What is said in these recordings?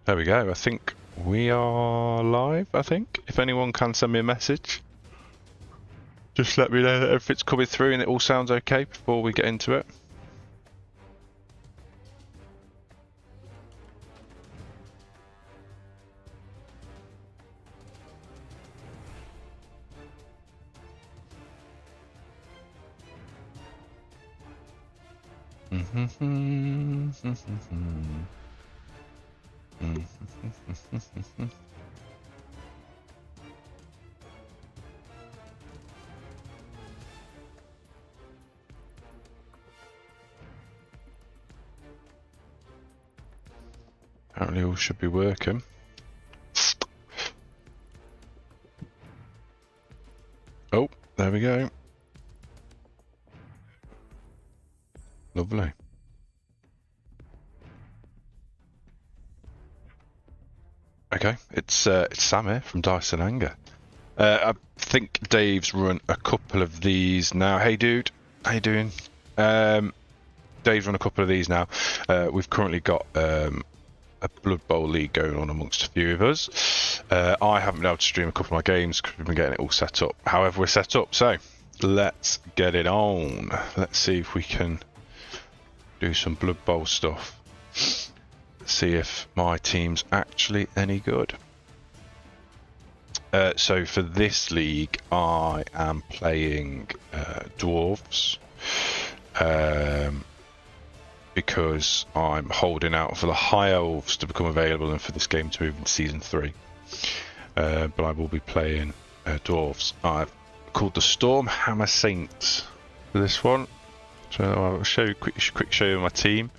There we go. I think we are live, I think. If anyone can send me a message, just let me know that everything's coming through and it all sounds okay before we get into it. Apparently all should be working. Oh, there we go. Lovely. Okay, it's Sam here from Dice and Anger. I think Dave's run a couple of these now. Hey dude, how you doing? Dave's run a couple of these now. We've currently got a Blood Bowl league going on amongst a few of us. I haven't been able to stream a couple of my games because we've been getting it all set up. However, we're set up, so let's get it on. Let's see if we can do some Blood Bowl stuff. See if my team's actually any good. So for this league, I am playing Dwarves. Because I'm holding out for the High Elves to become available and for this game to move into Season 3. But I will be playing Dwarves. I've called the Stormhammer Saints for this one. So I'll show you quick show you my team.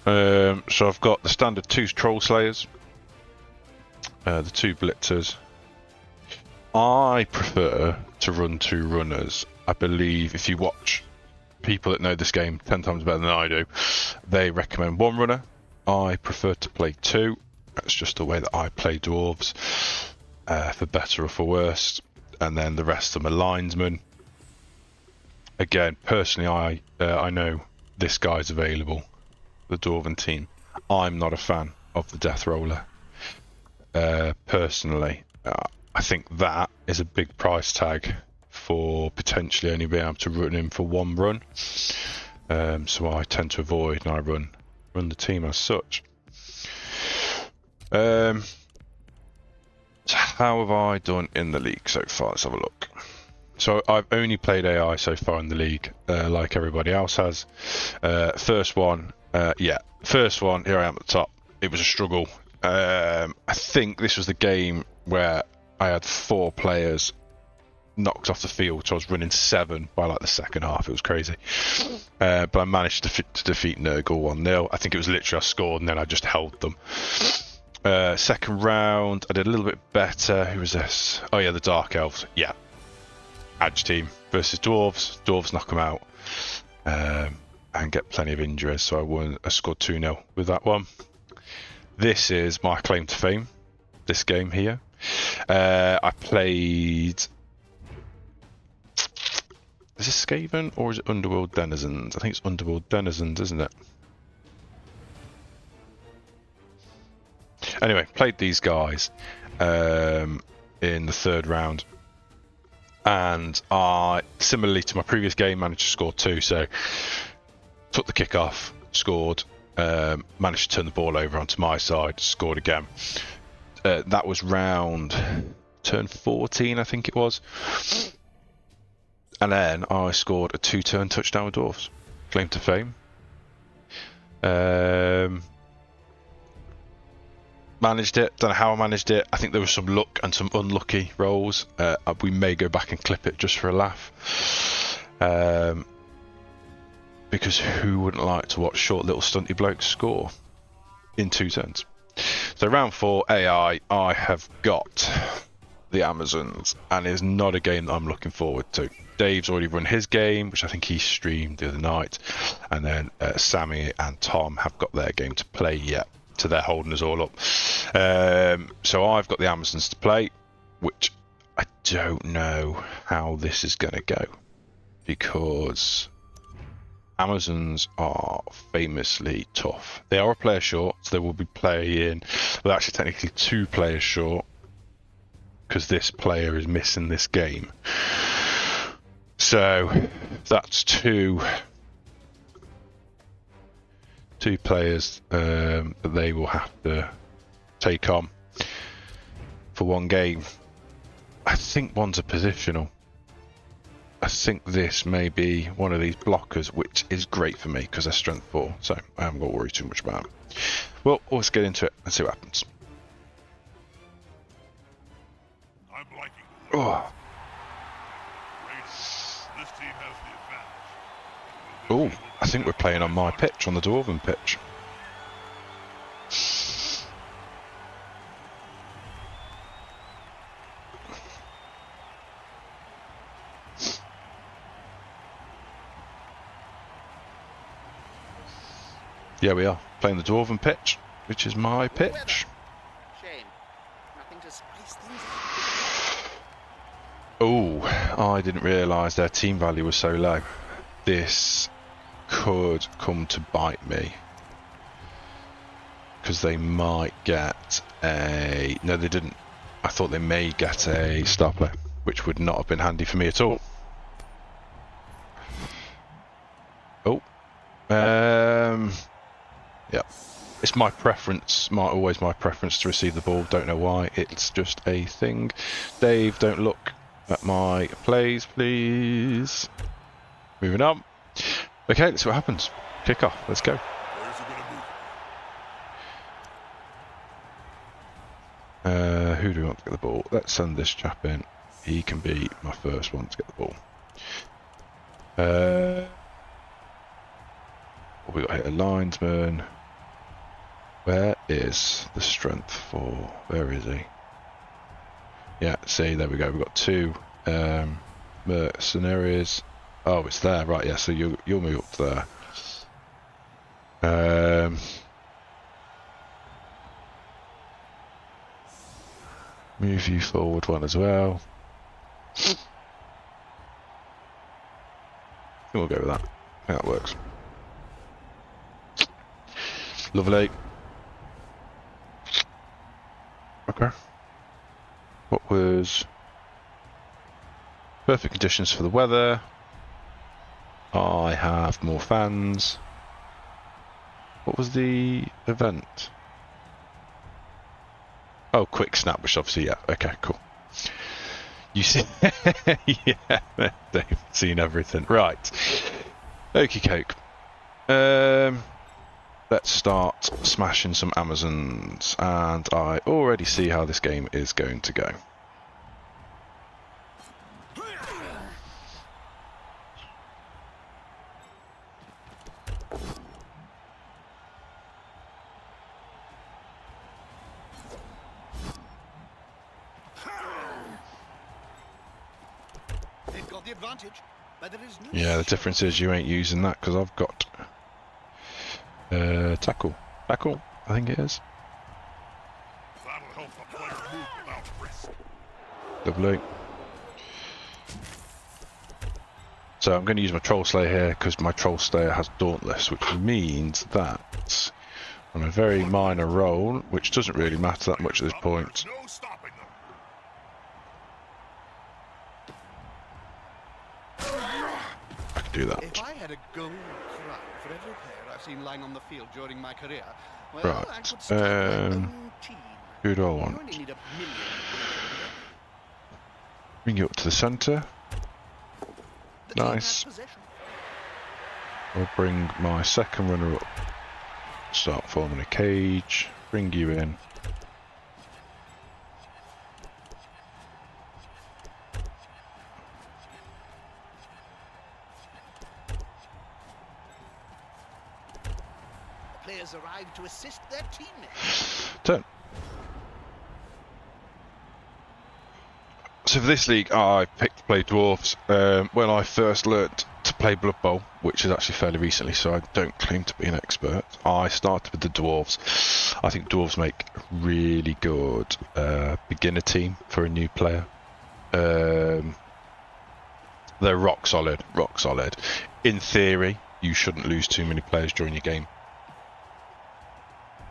So I've got the standard 2 Troll Slayers, the 2 Blitzers. I prefer to run 2 runners. I believe if you watch people that know this game 10 times better than I do, they recommend 1 runner. I prefer to play 2. That's just the way that I play Dwarves, for better or for worse. And then the rest of them are linesmen. Again, personally, I know this guy's available, the Dwarven team. I'm not a fan of the Death Roller. Personally, I think that is a big price tag for potentially only being able to run him for 1 run. So I tend to avoid, and I run the team as such. So how have I done in the league so far? Let's have a look. So I've only played AI so far in the league, like everybody else has. First one, here I am at the top. It was a struggle. I think this was the game where I had 4 players knocked off the field, so I was running 7 by like the second half. It was crazy. But I managed to defeat Nurgle 1-0. I think it was literally I scored and then I just held them. Second round, I did a little bit better. Who was this? Oh yeah, the Dark Elves. Yeah. Edge team versus Dwarves. Dwarves knock them out and get plenty of injuries. So I scored 2-0 with that one. This is my claim to fame, this game here. I played... Is this Skaven or is it Underworld Denizens? I think it's Underworld Denizens, isn't it? Anyway, played these guys in the 3rd round. And I, similarly to my previous game, managed to score 2. So, took the kick off, scored, managed to turn the ball over onto my side, scored again. That was turn 14, I think it was. And then I scored a 2-turn touchdown with Dwarves. Claim to fame. Managed it. Don't know how I managed it. I think there was some luck and some unlucky rolls. We may go back and clip it just for a laugh. Because who wouldn't like to watch short little stunty blokes score in 2 turns? So round 4, AI, I have got the Amazons, and it's not a game that I'm looking forward to. Dave's already run his game, which I think he streamed the other night, and then Sammy and Tom have got their game to play yet, so they're holding us all up. So I've got the Amazons to play, which I don't know how this is going to go, because Amazons are famously tough. They are a player short, so they will be playing, well, actually technically 2 players short, because this player is missing this game. So that's two players that they will have to take on for one game. I think one's a positional. I think this may be one of these blockers, which is great for me because they're strength 4, so I haven't got to worry too much about it. Well, let's get into it and see what happens. I'm liking Oh, this team has the advantage. I think we're playing on my pitch, on the Dwarven pitch. Yeah, we are playing the Dwarven pitch, which is my pitch. Shame. Nothing to spice things up. Oh, I didn't realise their team value was so low. This could come to bite me. Because they might get a... No, they didn't. I thought they may get a star player, which would not have been handy for me at all. Oh. Yeah. It's my preference, always my preference to receive the ball. Don't know why. It's just a thing. Dave, don't look at my plays, please. Moving on. Okay, let's see what happens. Kick off. Let's go. Who do we want to get the ball? Let's send this chap in. He can be my first one to get the ball. What we got here? A linesman. Where is the strength 4? Where is he? Yeah, see, there we go. We've got 2 mercenaries. Oh, it's there, right? Yeah, so you'll move up to there. Move you forward 1 as well. I think we'll go with that. I think that works. Lovely. Okay. What was perfect conditions for the weather? I have more fans. What was the event? Oh, quick snap, which obviously, yeah. Okay, cool. You see, yeah, they've seen everything. Right. Okie coke. Let's start smashing some Amazons, and I already see how this game is going to go. They've got the advantage, but there is no... Yeah, the difference is you ain't using that because I've got tackle, I think it is. That'll help the player move without risk. Lovely. So I'm going to use my Troll Slayer here because my Troll Slayer has Dauntless, which means that on a very minor roll, which doesn't really matter that much at this point. No stopping them. I can do that. If I had a gold crown for every player I've seen lying on the field during my career, well, I could start my own team. Who do I You want? only need a million. Bring you up to the centre. The team has Nice. possession. I'll bring my second runner up. Start forming a cage. Bring you in. Players arrive to assist their teammates. Turn. So for this league, I picked to play Dwarves. When I first learnt to play Blood Bowl, which is actually fairly recently, so I don't claim to be an expert, I started with the Dwarves. I think Dwarves make a really good beginner team for a new player. They're rock solid, rock solid. In theory, you shouldn't lose too many players during your game.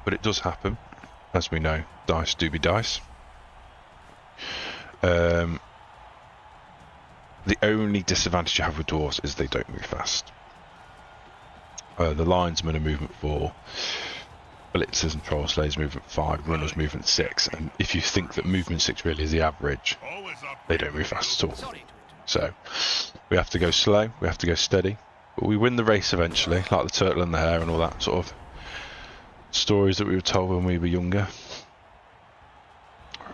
But it does happen, as we know. Dice do be dice. The only disadvantage you have with dwarves is they don't move fast. The linesmen are movement 4, blitzers and troll slayers movement 5, runners movement 6, and if you think that movement 6 really is the average, they don't move fast at all. So we have to go slow, we have to go steady, but we win the race eventually, like the turtle and the hare and all that sort of stories that we were told when we were younger.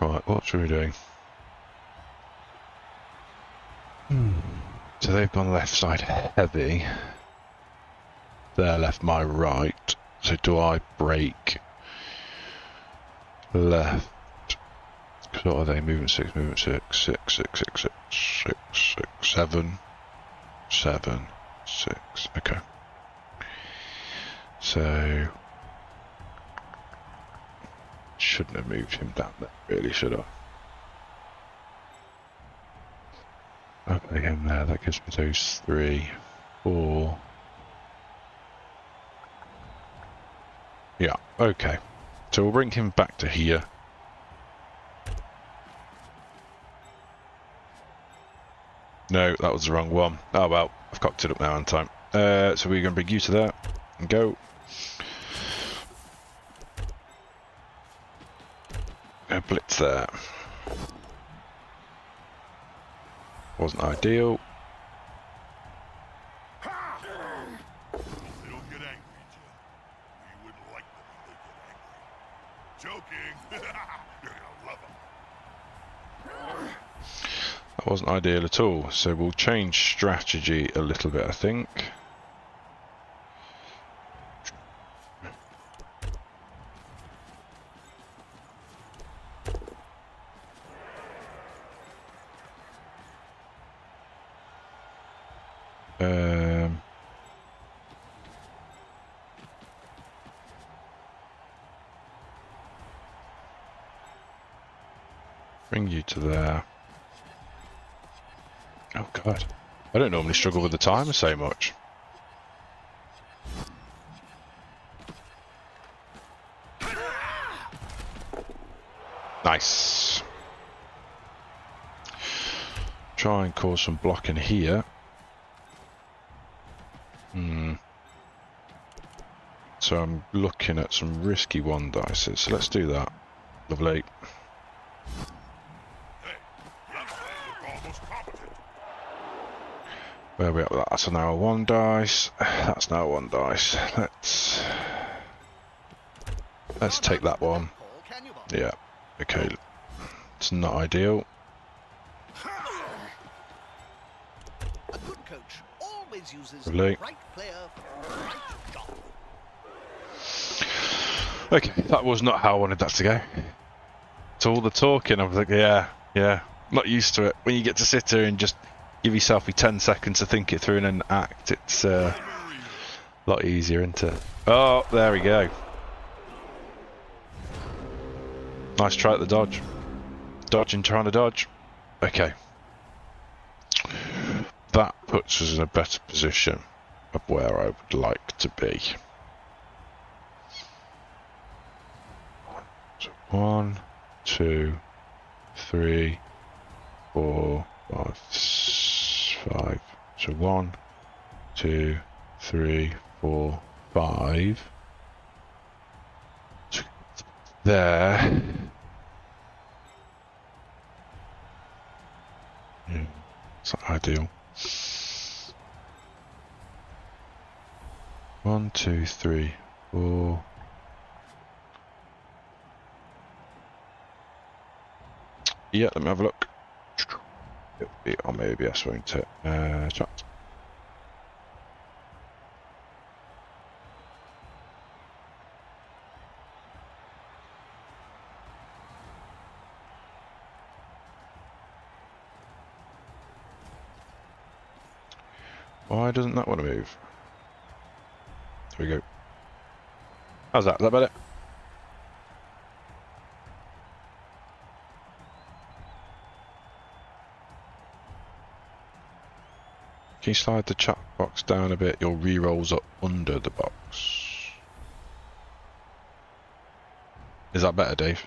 Right, what are we doing? So they've gone left side heavy. They're left, my right. So do I break left? What are they? Movement 6, movement 6, 6, 6, 6, 6, 6, 6, 7, 7, 6. Okay. So shouldn't have moved him down there, really, should I? Okay, him there, that gives me those 3, 4. Yeah, okay. So we'll bring him back to here. No, that was the wrong one. Oh well, I've cocked it up now on time. So we're going to bring you to there and go. Blitz there. Wasn't ideal. They don't get angry, Jim. We wouldn't like them when they get angry. Joking. You're gonna love them. That wasn't ideal at all. So we'll change strategy a little bit, I think. Bring you to there. Oh god, I don't normally struggle with the timer so much. Nice. Try and cause some blocking here. So I'm looking at some risky 1 dice. So let's do that. Lovely. Where are we at with that? That's now a 1 dice. That's now 1 dice. Let's take that one. Yeah. Okay. It's not ideal. A good coach always uses Lovely. the right player for the right job. Okay, that was not how I wanted that to go. It's all the talking. I was like, yeah, not used to it. When you get to sit here and just give yourself 10 seconds to think it through and then act, it's a lot easier, isn't it? Oh, there we go. Nice try at the dodge. Dodging, trying to dodge. Okay. That puts us in a better position of where I would like to be. So 1, 2, 3, 4, 5, 5. So 1, 2, 3, 4, 5. There. Yeah, it's not ideal. 1, 2, 3, 4. Yeah, let me have a look. It'll be on my ABS, won't it? Chat. Why doesn't that want to move? There we go. How's that? Is that better? Can you slide the chat box down a bit? Your re-rolls are under the box. Is that better, Dave?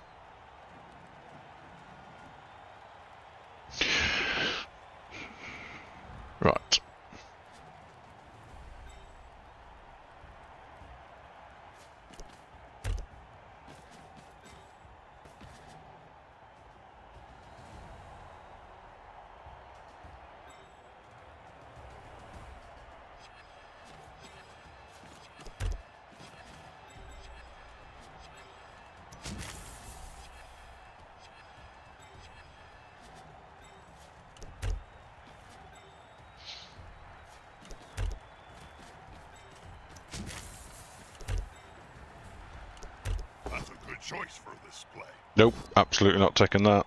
Right. That's a good choice for this play. Nope, absolutely not taking that.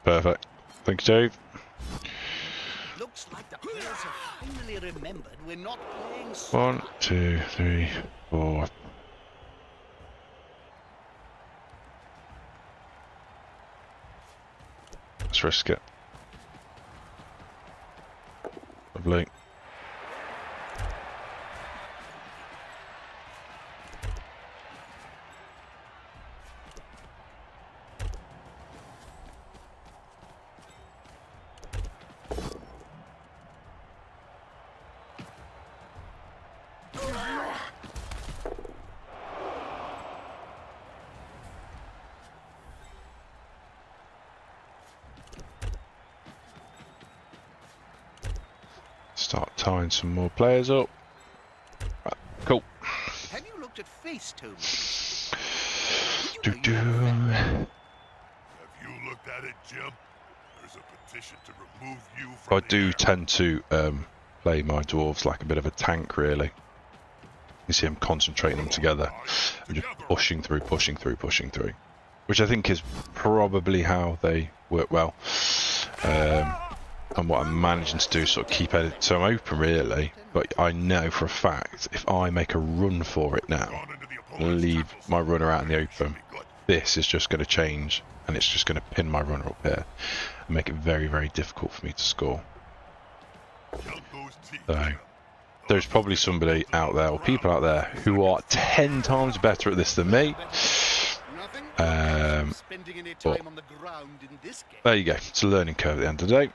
Perfect. Thank you, Dave. Looks like the players have finally remembered we're not playing 1, 2, 3, 4. Let's risk it. Lovely. Start tying some more players up. Right, cool. Have you looked at Facetune? Have you looked at it, Jim? There's a petition to remove you from I the do army. tend to play my dwarves like a bit of a tank, really. You see I'm concentrating them together. I'm just pushing through, which I think is probably how they work well. And what I'm managing to do is sort of keep it so I'm open, really. But I know for a fact if I make a run for it now, Gone into the opponent's leave tackle my zone. runner out in the Should open, be good. this is just going to change, and it's just going to pin my runner up here and make it very, very difficult for me to score. Count those teeth, So Jim. there's probably somebody out there, or people out there, who are 10 times better at this than me. Nothing. Spending any but- time on the ground in this game. There you go. It's a learning curve at the end of the day,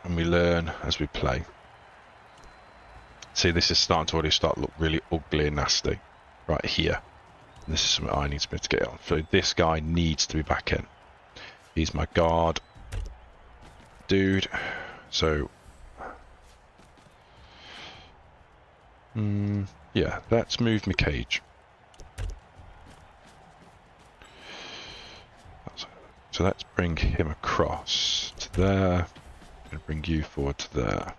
and we learn as we play. See, this is starting to already start to look really ugly and nasty right here. And this is something I need to mitigate on. So this guy needs to be back in. He's my guard dude. So yeah, let's move my cage. So let's bring him across to there and bring you forward to there.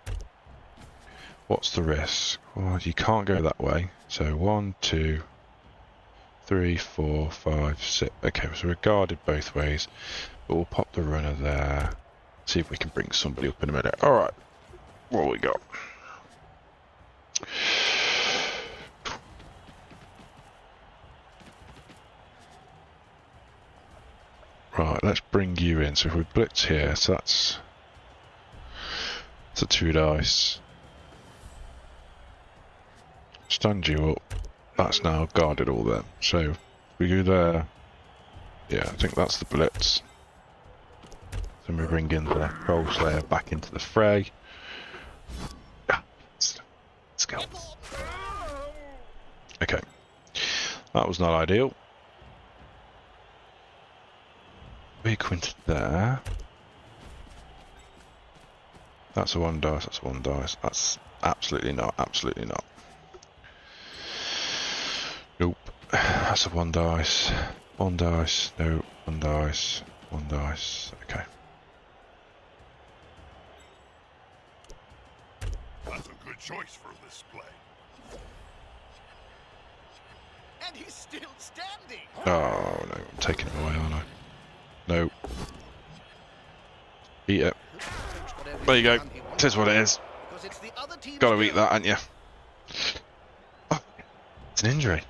What's the risk? Well, you can't go that way. So 1, 2, 3, 4, 5, 6. Okay, so we're guarded both ways, but we'll pop the runner there. See if we can bring somebody up in a minute. All right, what have we got? Right, let's bring you in. So if we blitz here, so that's a 2 dice. Stand you up. That's now guarded all then. So we go there. Yeah, I think that's the blitz. Then we bring in the Troll Slayer back into the fray. Yeah, let's go. Okay, that was not ideal. We go into there. That's a 1 dice, that's a 1 dice. That's absolutely not, absolutely not. Nope. That's a 1 dice. 1 dice, no, 1 dice, 1 dice. Okay. That's a good choice for this play. And he's still standing. Oh no, I'm taking it away, aren't I? No. Eat it. There you go. It is what it is. Gotta eat that, ain't you? Oh, it's an injury.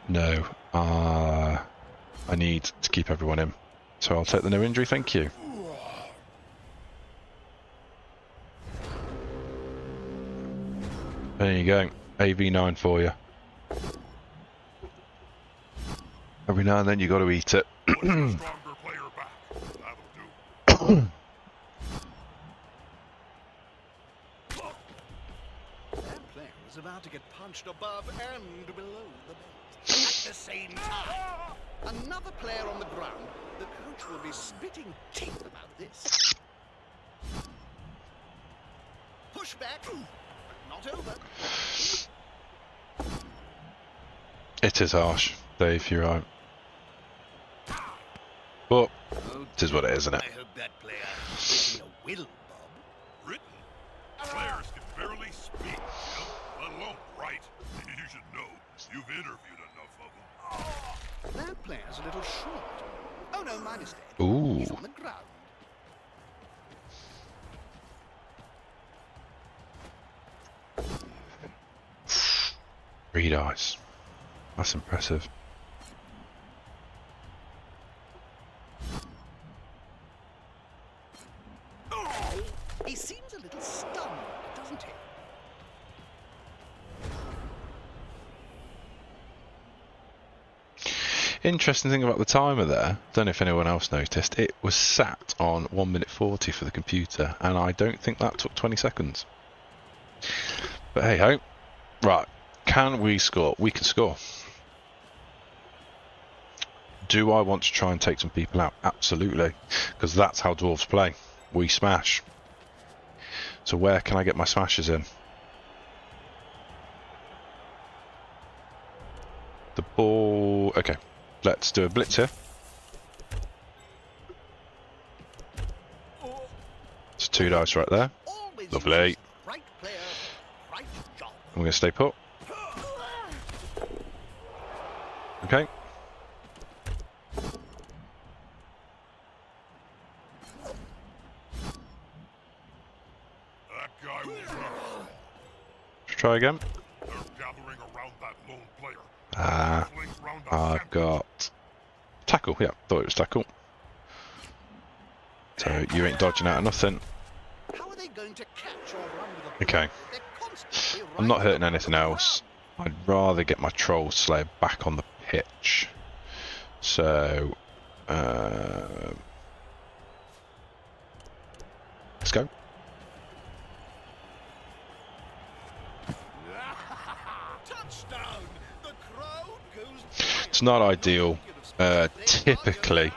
No. I need to keep everyone in. So I'll take the no injury, thank you. There you go. AV9 for you. Every now and then you got to eat it. Push the stronger player back. That'll do. That player is about to get punched above and below the belt. At the same time, another player on the ground. The coach will be spitting teeth about this. Push back, but not over. It is harsh, Dave, you're right. But it is what it is, isn't it? I hope that player is a will, Bob. Written. Players can barely speak, let alone write. You should know. You've interviewed enough of them. That player's a little short. Oh no, my mistake. Ooh. He's on the ground. Three dice. That's impressive. He seems a little stunned, doesn't he? Interesting thing about the timer there, don't know if anyone else noticed, it was sat on 1 minute 40 for the computer, and I don't think that took 20 seconds. But hey ho. Right, can we score? We can score. Do I want to try and take some people out? Absolutely, because that's how dwarves play. We smash. So where can I get my smashes in? The ball... Okay, let's do a blitz here. It's 2 dice right there. Lovely. Right player, right job. I'm going to stay put. Okay. That guy will run. Let's try again. They're gathering around that lone player. Ah, Slings round the I've center. got tackle. Yeah, thought it was tackle. So you ain't dodging out of nothing. How are they going to catch or run with the Okay. ball? They're constantly I'm not right hurting on anything the else. ground. I'd rather get my troll slayer back on the pitch. So let's go. Touchdown! The crowd goes It's not ideal. Typically,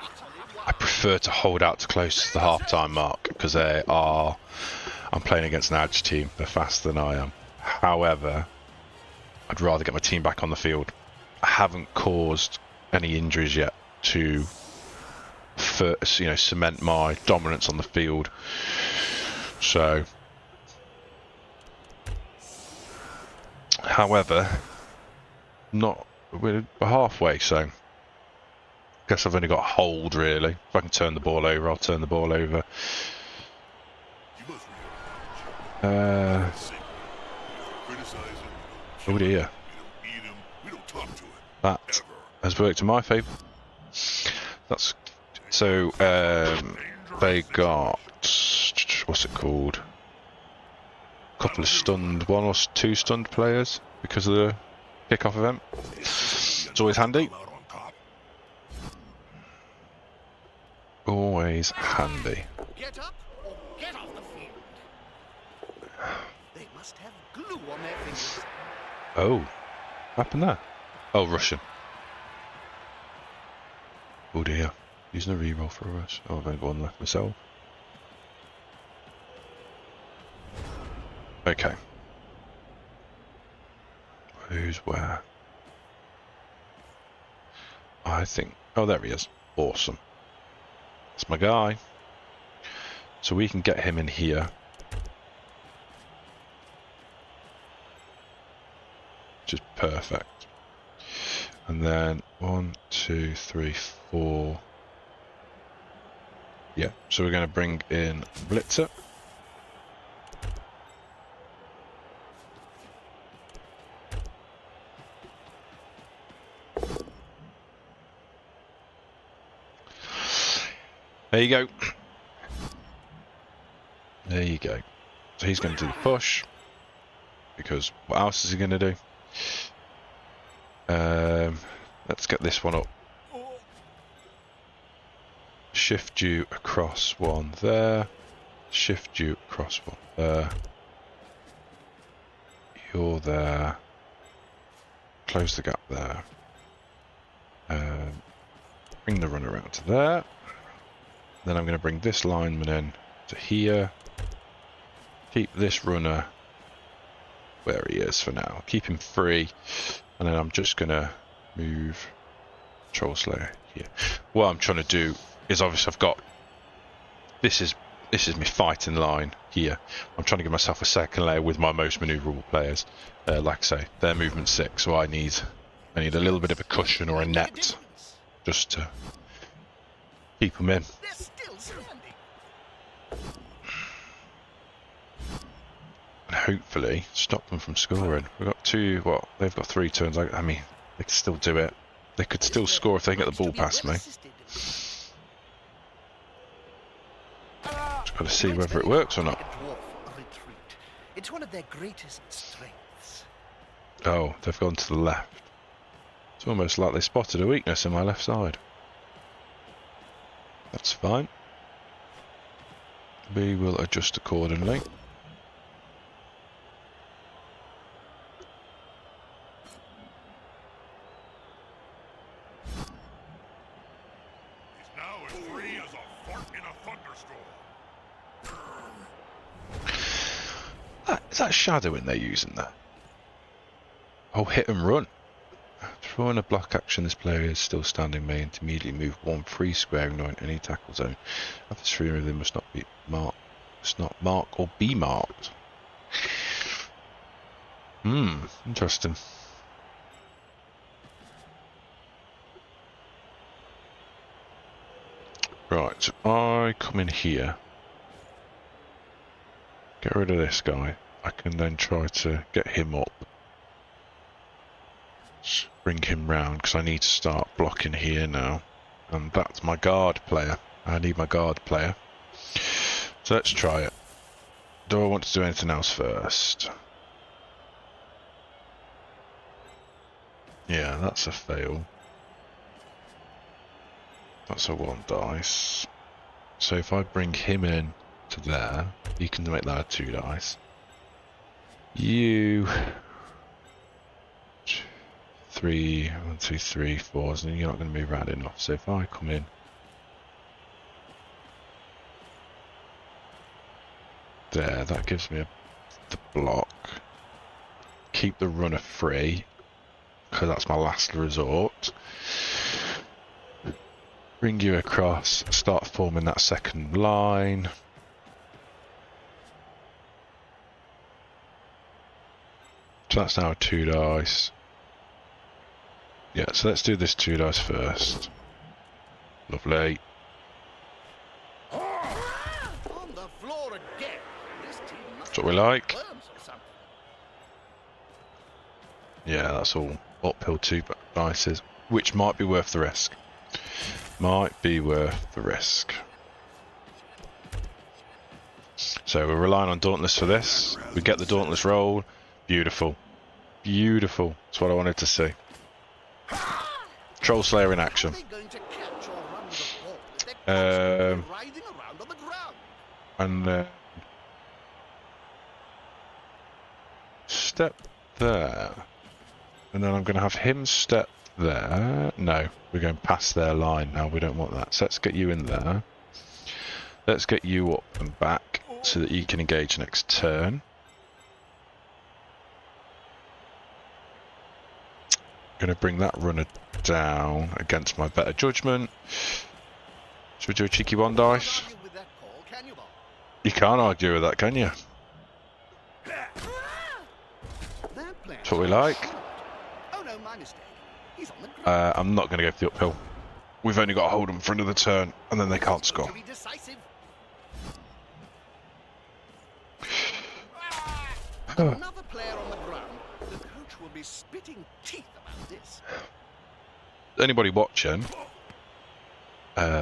I prefer to hold out to close to the half-time mark because I'm playing against an edge team. They're faster than I am. However, I'd rather get my team back on the field. I haven't caused any injuries yet to cement my dominance on the field. So, however, we're halfway, so guess I've only got hold really. If I can turn the ball over, I'll turn the ball over. You must realize. Criticize him. Oh dear, We don't eat him. We don't talk to him. that Ever. has worked in my favour. That's so. They got what's it called? A couple of stunned, 1 or 2 stunned players because of the kickoff event. It's always handy. Come out on top. Always handy. Get up or get off the field. They must have glue on their fingers. Oh, what happened there? Oh, Russian. Oh dear. Using a reroll for a rush. Oh, I've only got 1 left myself. Okay. Who's where? I think... Oh, there he is. Awesome. That's my guy. So we can get him in here. Which is perfect. And then 1, 2, 3, 4. Yeah, so we're going to bring in Blitzer. There you go. There you go. So he's going to do the push. because what else is he going to do? Let's get this one up. Shift you across one there. Shift you across one there. You're there. Close the gap there. Bring the runner out to there. Then I'm going to bring this lineman in to here. Keep this runner where he is for now. Keep him free. And then I'm just going to move Troll Slayer here. What I'm trying to do is, obviously I've got... This is my fighting line here. I'm trying to give myself a second layer with my most manoeuvrable players. Like I say, they're movement 6, so I need a little bit of a cushion or a net just to keep them in. They're still standing. And hopefully stop them from scoring. We've got two, what? They've got 3 turns. I mean, they could still do it. They could still score if they get the ball past me. Just got to see whether it works or not. It's one of their greatest strengths. Oh, they've gone to the left. It's almost like they spotted a weakness in my left side. That's fine. We will adjust accordingly. He's now as free as a fart in a thunderstorm. Is that shadowing they're using there? Oh, hit and run. Throwing a block action, this player is still standing may immediately move 1 free square ignoring any tackle zone. After 3 of them must not be marked. Must not mark or be marked. Interesting. Right, so I come in here. Get rid of this guy. I can then try to get him up. Bring him round because I need to start blocking here now, and that's my guard player. I need my guard player, so let's try it. Do I want to do anything else first? Yeah, that's a fail. That's a 1 dice. So if I bring him in to there, he can make that a 2 dice. You 3, 1, 2, 3, 4, and you're not going to move around enough. So if I come in there, that gives me the block. Keep the runner free, because that's my last resort. Bring you across, start forming that second line. So that's now a 2 dice. Yeah, so let's do this 2 dice first. Lovely. On the floor again. This team must That's what we like. have worms or something. Yeah, that's all uphill 2 dices, which might be worth the risk. Might be worth the risk. So we're relying on Dauntless for this. We get the Dauntless roll. Beautiful. Beautiful. That's what I wanted to see. Troll Slayer in action. How are they going to catch or run the ball with their constantly writhing around on the ground? And step there. And then I'm going to have him step there. No, we're going past their line now. We don't want that. So let's get you in there. Let's get you up and back so that you can engage next turn. Going to bring that runner down against my better judgment. Should we do a cheeky 1 dice? Argue with that call, can you, Bob? You can't argue with that, can you? That player That's what we like. Oh no, my mistake. He's on the ground. I'm not going to go for the uphill. We've only got to hold them for another turn, and then they can't score. To be decisive. Another player on the ground. The coach will be spitting teeth about this. Anybody watching,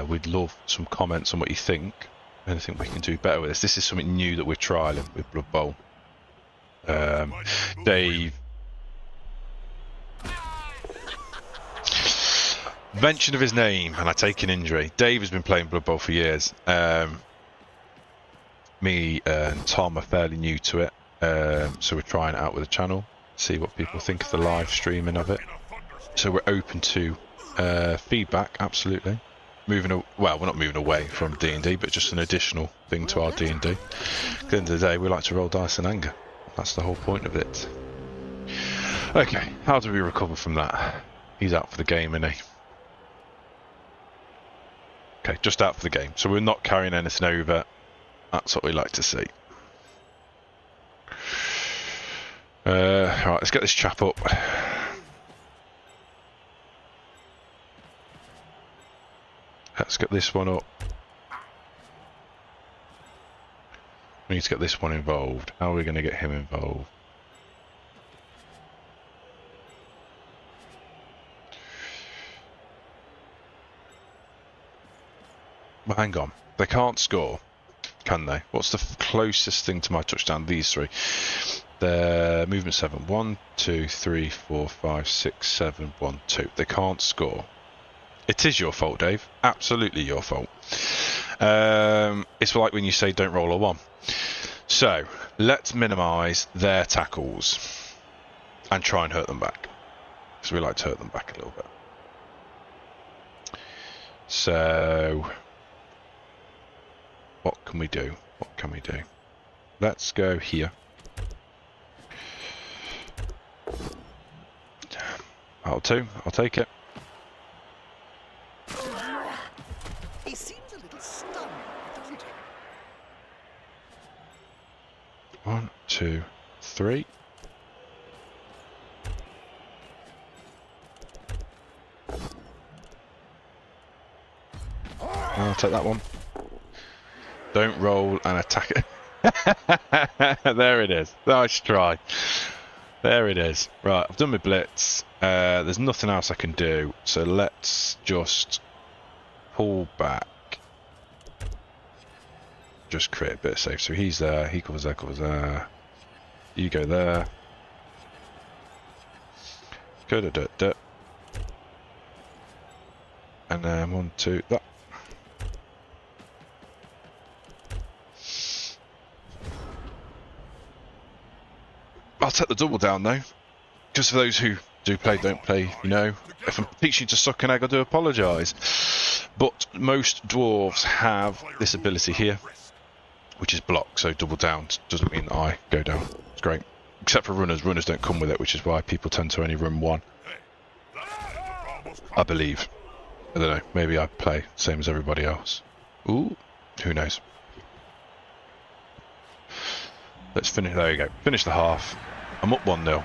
we'd love some comments on what you think. Anything we can do better with this. This is something new that we're trialing with Blood Bowl. Dave mention of his name, and I take an injury. Dave has been playing Blood Bowl for years. Me and Tom are fairly new to it, so we're trying it out with the channel, see what people think of the live streaming of it. So we're open to feedback, absolutely. Well, we're not moving away from D&D, but just an additional thing to our D&D. At the end of the day, we like to roll dice in anger. That's the whole point of it. Okay, how do we recover from that? He's out for the game, isn't he? Okay, just out for the game. So we're not carrying anything over. That's what we like to see. Right, let's get this chap up. Let's get this one up. We need to get this one involved. How are we going to get him involved? Well, hang on. They can't score, can they? What's the closest thing to my touchdown? These three. They're movement 7. 1, 2, 3, 4, 5, 6, 7, 1, 2. They can't score. It is your fault, Dave. Absolutely your fault. It's like when you say don't roll a 1. So, let's minimise their tackles and try and hurt them back. Because we like to hurt them back a little bit. So, what can we do? What can we do? Let's go here. I'll take it. He seems a little stunned, doesn't he? 1, 2, 3. I'll take that one. Don't roll and attack it. There it is. Nice try. There it is. Right, I've done my blitz. There's nothing else I can do, so let's just pull back. Just create a bit of safe. So he's there, he covers there, covers there. You go there. Go to and then 1, 2, that. I'll take the double down though. Just for those who do play, don't play, you know. If I'm teaching you to suck an egg, I do apologise. But most dwarves have this ability here, which is block, so double down doesn't mean that I go down. It's great. Except for runners. Runners don't come with it, which is why people tend to only run 1. I believe. I don't know, maybe I play same as everybody else. Ooh, who knows. Let's finish, there you go. Finish the half. I'm up 1-0.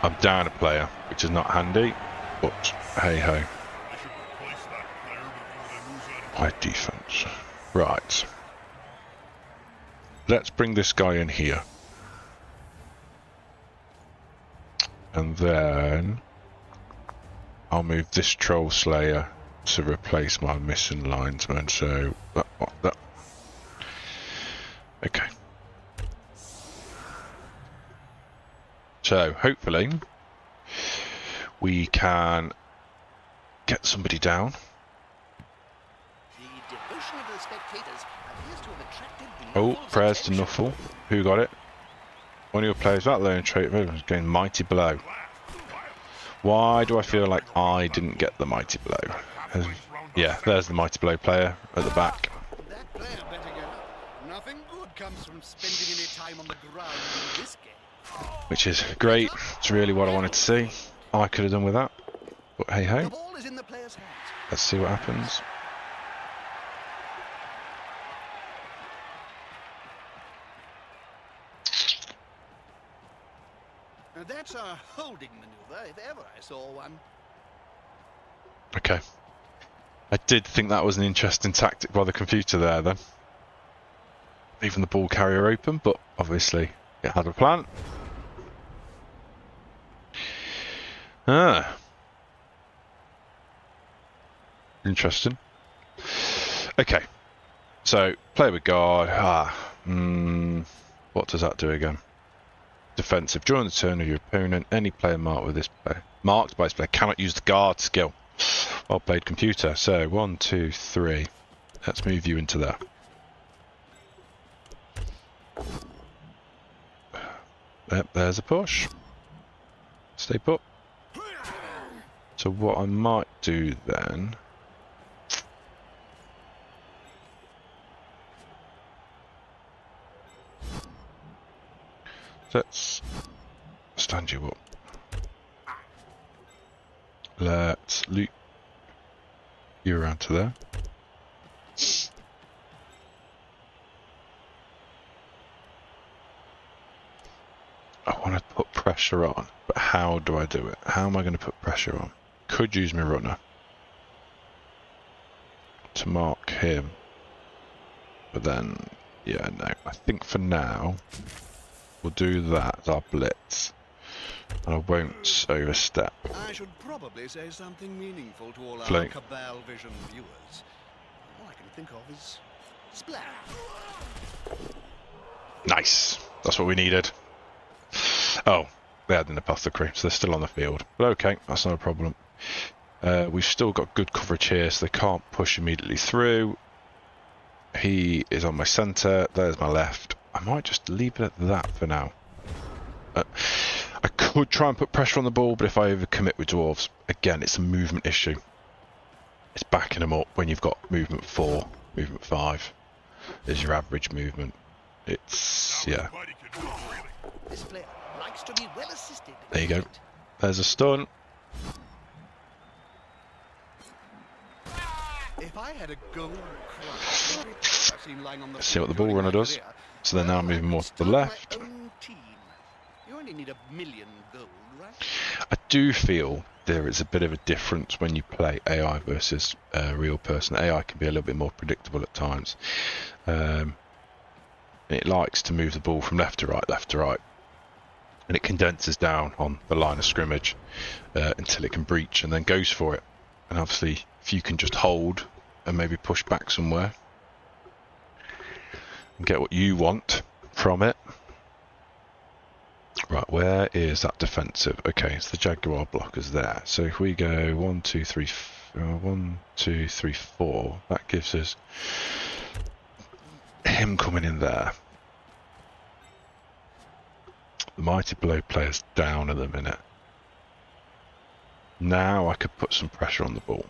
I'm down a player, which is not handy, but hey ho. High defense. Right. Let's bring this guy in here. And then I'll move this troll slayer to replace my missing linesman. So that. Okay. So hopefully we can get somebody down. The devotion of the spectators appears to have attracted the Oh, Nuffle's prayers to attention. Nuffle. Who got it? One of your players, that lone trait available is getting mighty blow. Why do I feel like I didn't get the mighty blow? Yeah, there's the mighty blow player at the back. That player better get up. Nothing good comes from spending any time on the ground in this game. Which is great. It's really what I wanted to see. I could have done with that. But hey The ho. ball is in the player's hands. Let's see what happens. Now that's a holding maneuver, if ever I saw one. Okay. I did think that was an interesting tactic by the computer there then. Leaving the ball carrier open, but obviously it had a plan. Ah. Interesting. Okay. So, play with guard. What does that do again? Defensive. During the turn of your opponent, any player marked by this player cannot use the guard skill. Well played, computer. So 1, 2, 3. Let's move you into there. Yep, there's a push. Stay put. So what I might do then... Let's stand you up. Let's loop you around to there. I want to put pressure on, but how do I do it? How am I going to put pressure on? Could use my runner to mark him, but then, yeah, no. I think for now, we'll do that as our blitz, and I won't overstep. I should probably say something meaningful to all our Flank. Cabal Vision viewers. All I can think of is splash. Nice. That's what we needed. Oh, they had an apothecary, so they're still on the field. But okay, that's not a problem. We've still got good coverage here, so they can't push immediately through. He is on my centre. There's my left. I might just leave it at that for now. I could try and put pressure on the ball, but if I overcommit with dwarves, again, it's a movement issue. It's backing them up when you've got movement 4, movement 5 is your average movement. It's, yeah. This player likes to be well assisted. There you go. There's a stun. If I had a gold crown, every player I've seen lying on the Let's see what the field ball runner during my does. career, So they're now well, moving I more could to the start my left. own team. You only need 1,000,000 gold, right? I do feel there is a bit of a difference when you play AI versus a real person. AI can be a little bit more predictable at times. It likes to move the ball from left to right, and it condenses down on the line of scrimmage until it can breach and then goes for it. And obviously, if you can just hold and maybe push back somewhere and get what you want from it. Right, where is that defensive? Okay, it's the Jaguar blockers there. So if we go 1, 2, 3, 1, 2, 3, 4, that gives us him coming in there. The Mighty Blow player's down at the minute. Now I could put some pressure on the ball.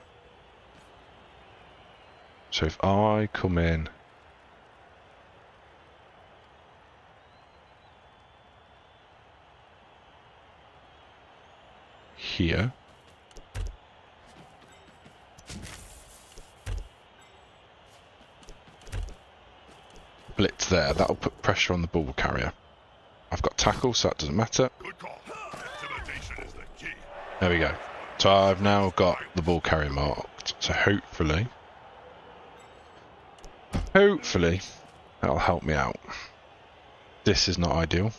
So if I come in here, blitz there, that'll put pressure on the ball carrier. I've got tackle, so that doesn't matter. Good call. Intimidation is the key. There we go. So I've now got the ball carrier marked. So hopefully that'll help me out. This is not ideal.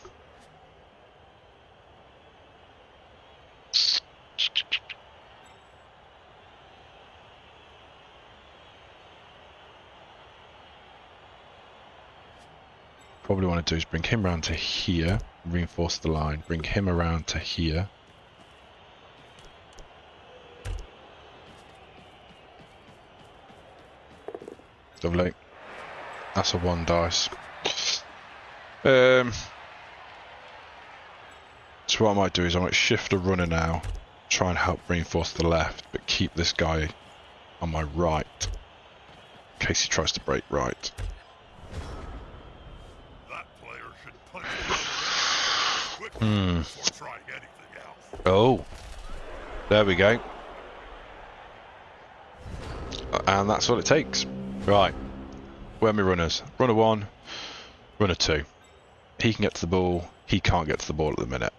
Probably want to do is bring him around to here, reinforce the line, bring him around to here. Lovely. That's a 1 dice. So what I might do is I might shift a runner now, try and help reinforce the left, but keep this guy on my right, in case he tries to break right. That player should punch quickly before trying anything else. Oh, there we go. And that's what it takes. Right, where are my runners? Runner 1, runner 2. He can get to the ball, he can't get to the ball at the minute.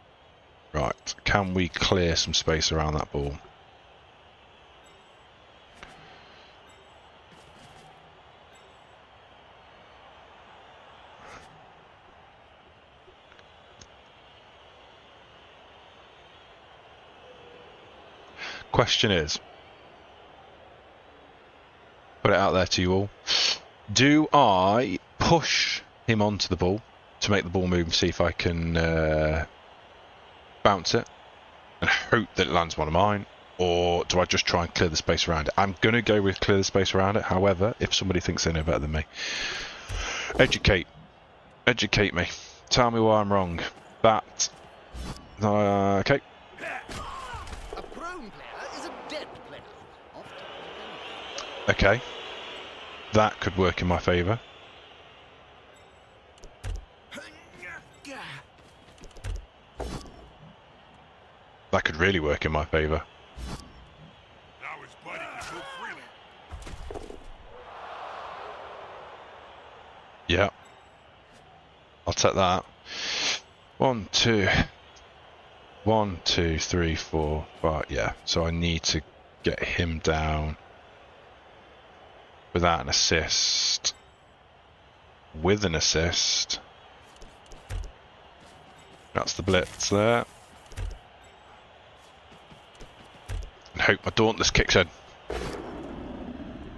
Right, can we clear some space around that ball? Question is, put it out there to you all, do I push him onto the ball to make the ball move and see if I can bounce it and hope that it lands one of mine, or do I just try and clear the space around it? I'm going to go with clear the space around it. However, if somebody thinks they know better than me, educate me. Tell me why I'm wrong. That okay. A prone player is a dead player. Okay, that could work in my favour. That could really work in my favour. Now his body can move freely. Yeah. I'll take that. 1, 2, 1, 2, 3, 4, 5. Yeah. So I need to get him down without an assist. With an assist. That's the blitz there. And hope my Dauntless kicks in.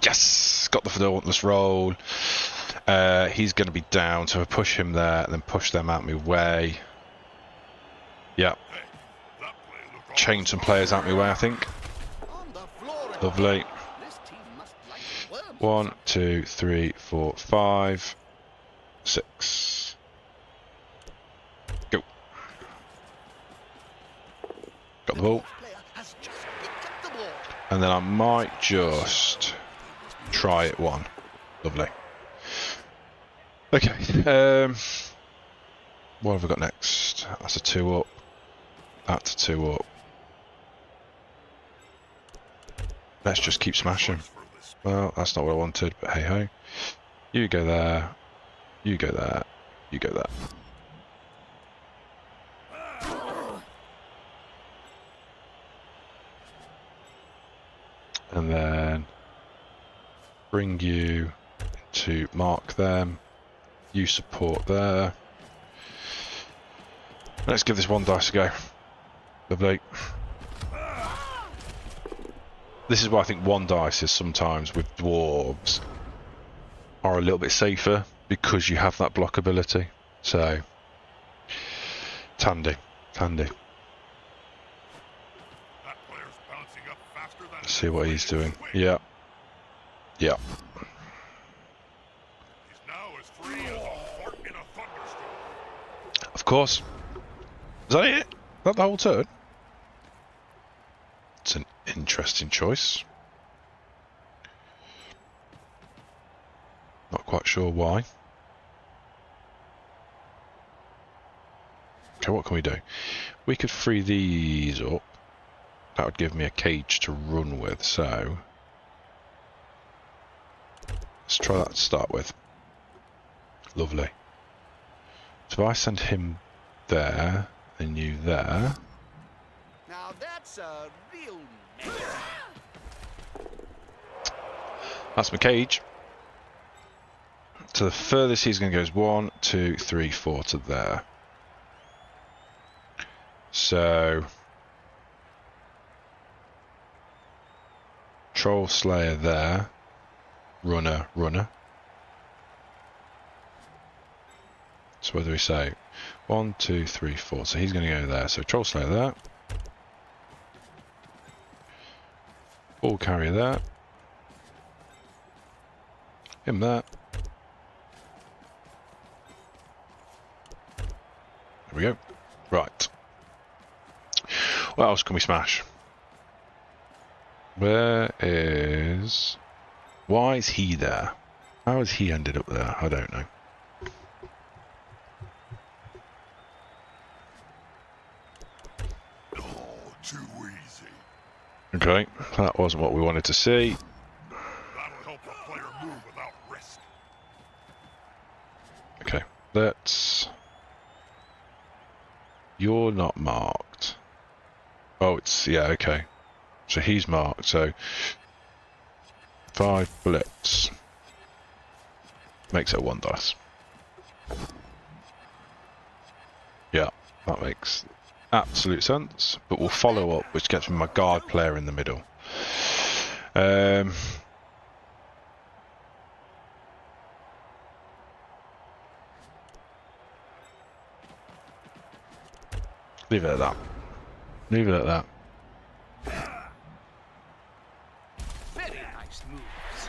Yes! Got the Dauntless roll. He's going to be down, so I push him there and then push them out my way. Yeah. Chain some players out my way, I think. Lovely. 1, 2, 3, 4, 5, 6. Go. Got the ball. And then I might just try it one. Lovely. Okay. What have we got next? That's a 2 up. That's a 2 up. Let's just keep smashing. Well, that's not what I wanted, but hey ho. You go there. You go there. You go there. And then bring you to mark them. You support there. Let's give this 1 dice a go. Lovely. This is why I think 1 dice is sometimes with dwarves are a little bit safer, because you have that block ability. So, Tandy. Let's see what he's doing. Yeah. Yeah. Of course. Is that it? Is that the whole turn? It's an interesting choice. Not quite sure why. Okay, what can we do? We could free these up. That would give me a cage to run with, so let's try that to start with. Lovely. So if I send him there, and you there. Now that's a real mess. That's my cage. So the furthest he's going to go is 1, 2, 3, 4 to there. So Troll Slayer there. Runner. So what do we say? 1, 2, 3, 4. So he's going to go there. So Troll Slayer there. Ball carrier there. Him there. There we go. Right. What else can we smash? Where is... Why is he there? How has he ended up there? I don't know. Too easy. Okay, that wasn't what we wanted to see. That'll help the player move without risk. Okay, let's... You're not marked. Oh, it's... Yeah, okay. So he's marked, so... 5 bullets. Makes it 1 dice. Yeah, that makes absolute sense. But we'll follow up, which gets me my guard player in the middle. Leave it at that. Leave it at that. Very nice moves.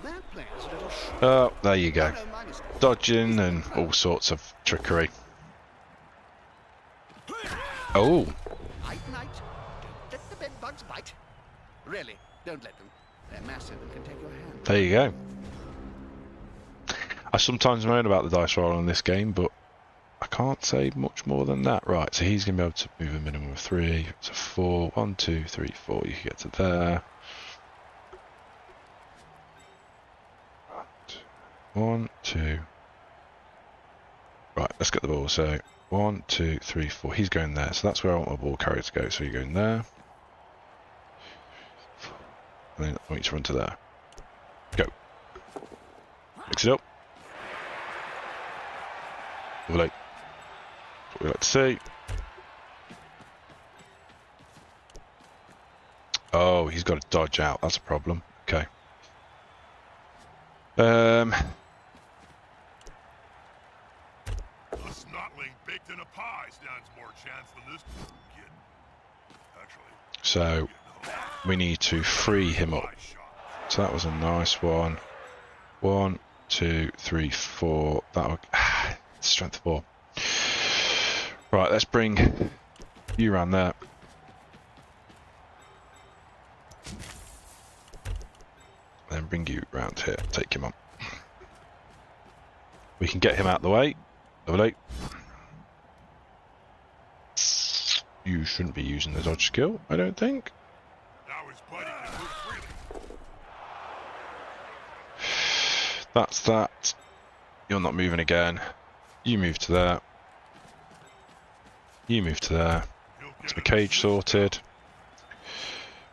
That player's a little short. Oh, there you go. No, my mistake. Dodging and all sorts of trickery. Oh, Night, night. Don't let the bed bugs bite. Really, don't let them. They're massive and can take your hand. there you go. I sometimes moan about the dice roll in this game, but I can't say much more than that. Right, so he's going to be able to move a minimum of 3. So 4, 1, 2, 3, 4. You can get to there. 1, 2. Right, let's get the ball. So 1, 2, 3, 4. He's going there. So that's where I want my ball carrier to go. So you're going there. And then I want you to run to there. Go. Mix it up. Lovely. What we like to see. Oh, he's got to dodge out. That's a problem. Okay. A snotling baked in a pie stands more chance than this kid. Actually, So we need to free him up. my shot. So that was a nice one. 1, 2, 3, 4. That would strength of 4. Right, let's bring you around there. Then bring you round here. Take him on. We can get him out of the way. Lovely. You shouldn't be using the dodge skill, I don't think. Now his buddy can move freely. That's that. You're not moving again. You move to there. You move to there. He'll It's get my an cage assist. sorted.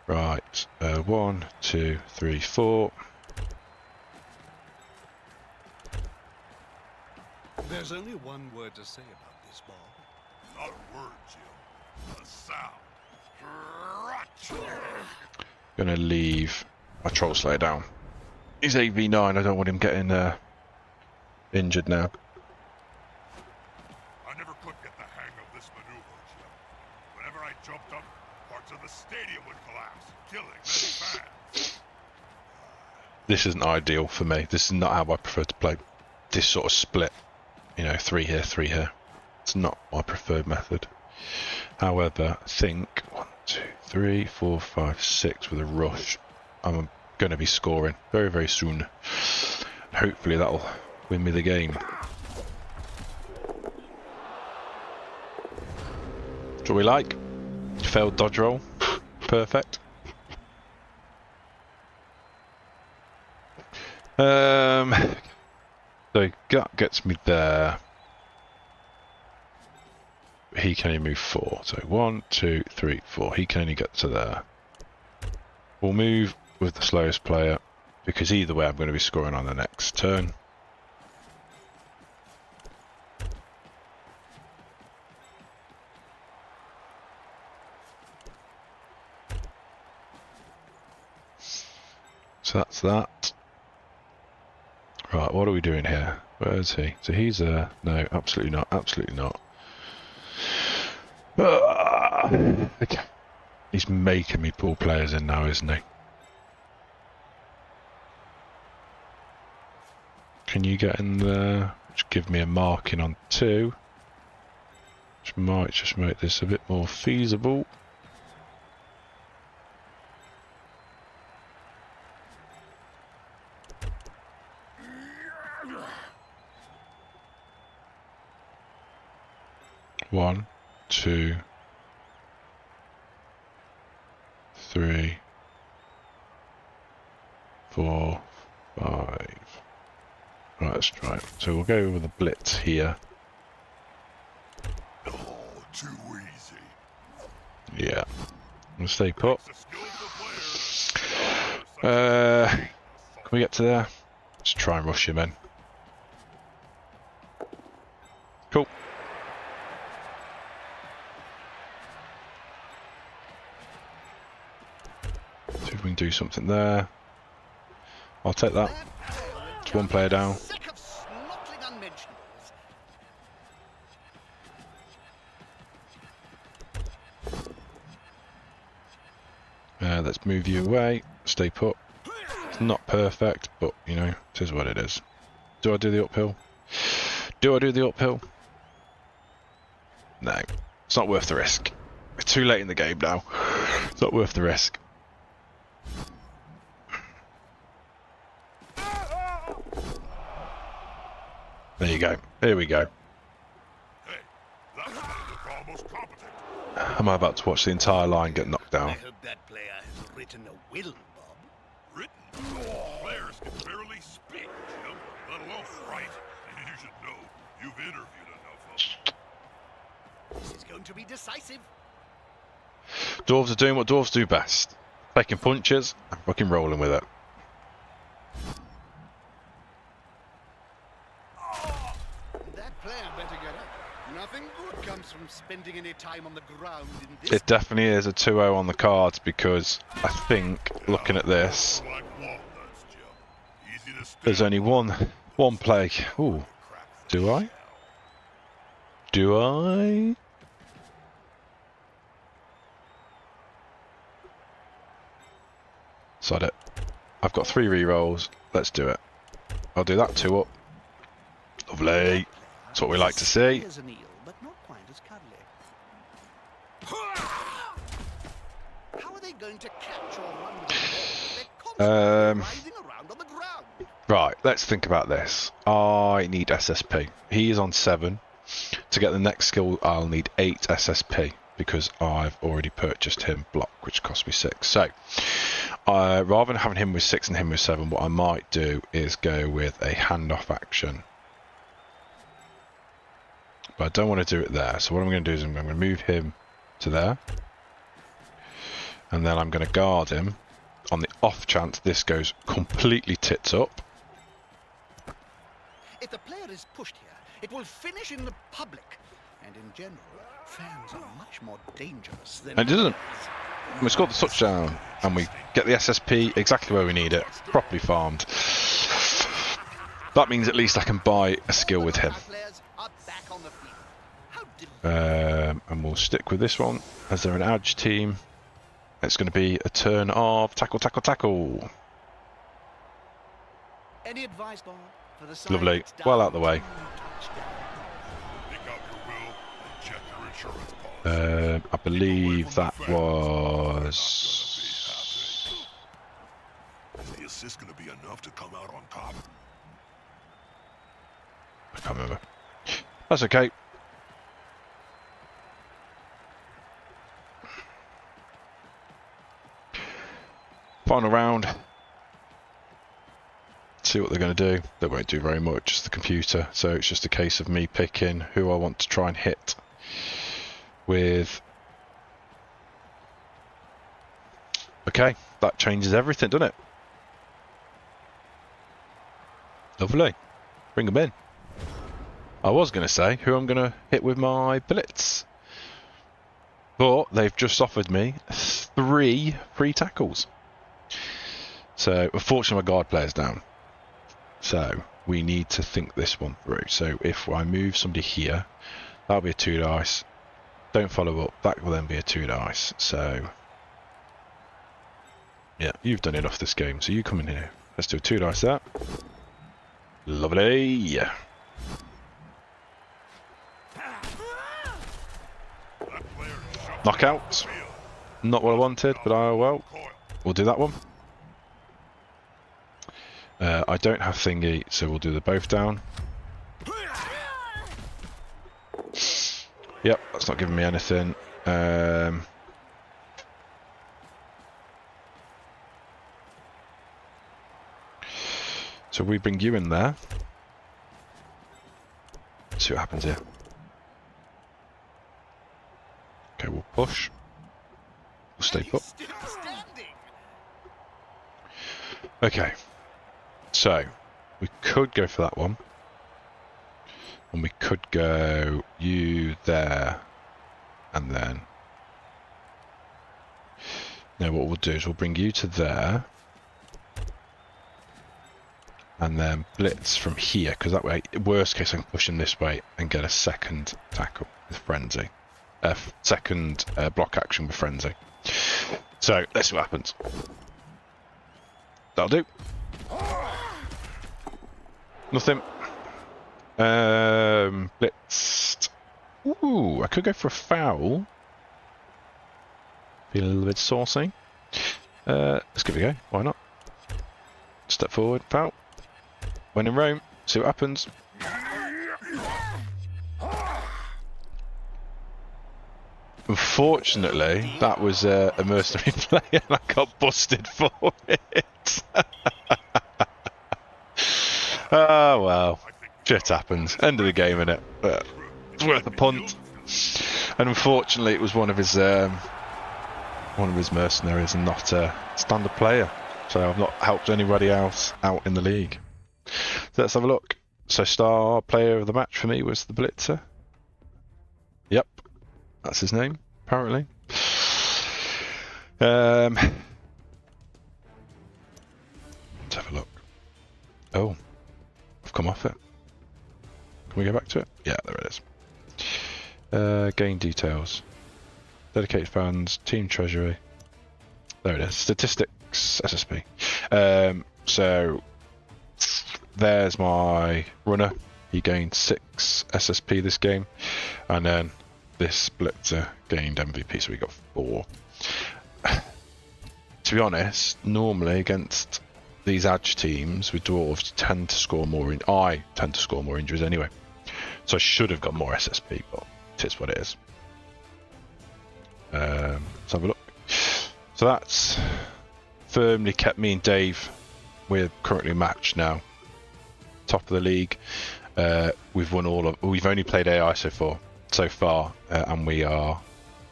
Right. 1, 2, 3, 4. There's only one word to say about this ball. Not a word, Jim. A sound. Crunch. Gonna leave my troll slayer down. He's AV9. I don't want him getting injured now. I never could get the hang of this maneuver, Jim. Whenever I jumped up, parts of the stadium would collapse, killing many fans. This isn't ideal for me. This is not how I prefer to play. This sort of split. You know, 3 here, 3 here. It's not my preferred method. However, I think 1, 2, 3, 4, 5, 6 with a rush. I'm going to be scoring very, very soon. Hopefully that'll win me the game. What do we like? Failed dodge roll. Perfect. So gut gets me there. He can only move 4. So 1, 2, 3, 4. He can only get to there. We'll move with the slowest player because either way I'm going to be scoring on the next turn. So that's that. Right, what are we doing here? Where is he? So he's no, absolutely not, absolutely not. Okay. He's making me pull players in now, isn't he? Can you get in there? Just give me a marking on 2. Which might just make this a bit more feasible. One, 2, 3, 4, 5. Right, let's try it. So we'll go with a blitz here. Oh, too easy. Yeah. We'll stay put. It's a skillful player. Can we get to there? Let's try and rush him in. Cool. See if we can do something there. I'll take that. one player down. Sick of snortling unmentionables. Let's move you away. Stay put. It's not perfect, but you know, it is what it is. Do I do the uphill? Do I do the uphill? No. It's not worth the risk. It's too late in the game now. It's not worth the risk. There you go. Here we go. Hey, that man looked almost competent. Am I about to watch the entire line get knocked I down? hope that player has written a will, Bob. Written? Players can barely speak, Jim, let alone write. You should know. You've interviewed enough of them. This is going to be decisive. Dwarves are doing what dwarves do best. Taking punches and fucking rolling with it. That player better get up. Nothing good comes from spending any time on the ground in this. It definitely is a 2-0 on the cards because I think, looking at this, Like walnuts, Jim. Easy to step. there's only one play. Ooh, do I? Do I? Sod it. I've got 3 rerolls. Let's do it. I'll do that 2 up. Lovely. That's what we like to see. As an eel, but not quite as cuddly. How are they going to catch or run with the ball? They're constantly writhing around on the ground. Right, let's think about this. I need SSP. He is on 7. To get the next skill, I'll need 8 SSP because I've already purchased him block, which cost me 6. So, rather than having him with 6 and him with 7, what I might do is go with a handoff action. But I don't want to do it there. So what I'm going to do is I'm going to move him to there. And then I'm going to guard him on the off chance this goes completely tits up. If the player is pushed here, it will finish in the public. And in general, fans are much more dangerous than And it doesn't. players. And we scored the touchdown. And we get the SSP exactly where we need it. Properly farmed. That means at least I can buy a skill with him. Our players are back on the field. How did And we'll stick with this one. As they're an edge team, it's going to be a turn of tackle, tackle, tackle. any advice, Bob, for the side Lovely. that's Well down out the way. 2 touchdowns? Pick out your will and check your insurance policy. I believe that was... Is the assist going to be enough to come out on top? I can't remember. That's okay. Final round. See what they're going to do. They won't do very much, it's the computer. So it's just a case of me picking who I want to try and hit with. Okay, that changes everything, doesn't it? Lovely. Bring them in. I was going to say who I'm going to hit with my bullets. But they've just offered me 3 free tackles. So, unfortunately, my guard player's down. So, we need to think this one through. So, if I move somebody here, that'll be a 2 dice. Don't follow up, that will then be a 2 dice. So, yeah, you've done enough this game, so you come in here. Let's do a 2 dice there. Lovely. Knockout. Not what I wanted, but well, we'll do that one. I don't have thingy, so we'll do the both down. Yep, that's not giving me anything. So we bring you in there. See what happens here. Okay, we'll push. We'll stay put. Still standing. Okay. So, we could go for that one. And we could go you there. And then... Now what we'll do is we'll bring you to there. and then blitz from here, because that way, worst case, I can push him this way and get a second tackle with frenzy. Second block action with frenzy. So let's see what happens. That'll do. Nothing. Blitzed. Ooh, I could go for a foul. Feel a little bit saucy. Let's give it a go. Why not? Step forward, foul. When in Rome, see what happens. Unfortunately, that was a mercenary play and I got busted for it. Oh well, shit happens. End of the game, innit? But it's worth a punt. And unfortunately, it was one of his mercenaries and not a standard player. So I've not helped anybody else out in the league. So let's have a look. So star player of the match for me was the Blitzer. Yep, that's his name, apparently. Let's have a look. Oh, I've come off it. Can we go back to it? Yeah, there it is. Game details. Dedicated fans, team treasury. There it is. Statistics, SSP. So there's my runner. He gained 6 SSP this game, and then this Blitzer gained MVP, so we got 4. To be honest, normally against these edge teams with dwarves, tend to score more. I tend to score more injuries anyway, so I should have got more SSP, but it is what it is. Let's have a look. So that's firmly kept me and Dave. We're currently matched now, top of the league. We've won we've only played AI so far, and we are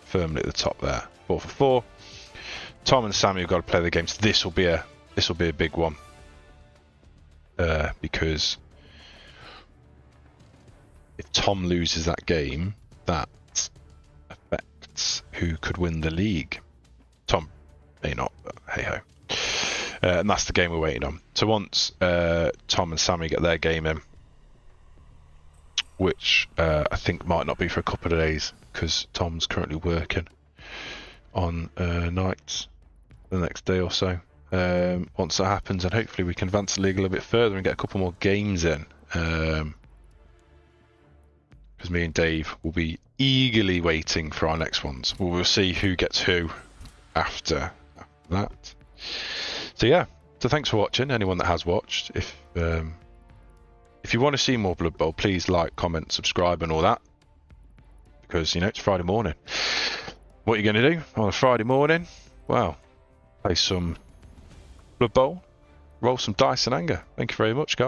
firmly at the top there, 4 for 4. Tom and Sammy have got to play the game, so this will be a big one, because if Tom loses that game, that affects who could win the league. Tom may not, but hey ho. And that's the game we're waiting on. So once Tom and Sammy get their game in, which I think might not be for a couple of days because Tom's currently working on nights the next day or so. Once that happens, and hopefully we can advance the league a little bit further and get a couple more games in. Because me and Dave will be eagerly waiting for our next ones. We'll see who gets who after that. So yeah, so thanks for watching, anyone that has watched. If you want to see more Blood Bowl, please like, comment, subscribe and all that. Because, it's Friday morning. What are you going to do on a Friday morning? Well, play some Blood Bowl, roll some dice and anger. Thank you very much, guys.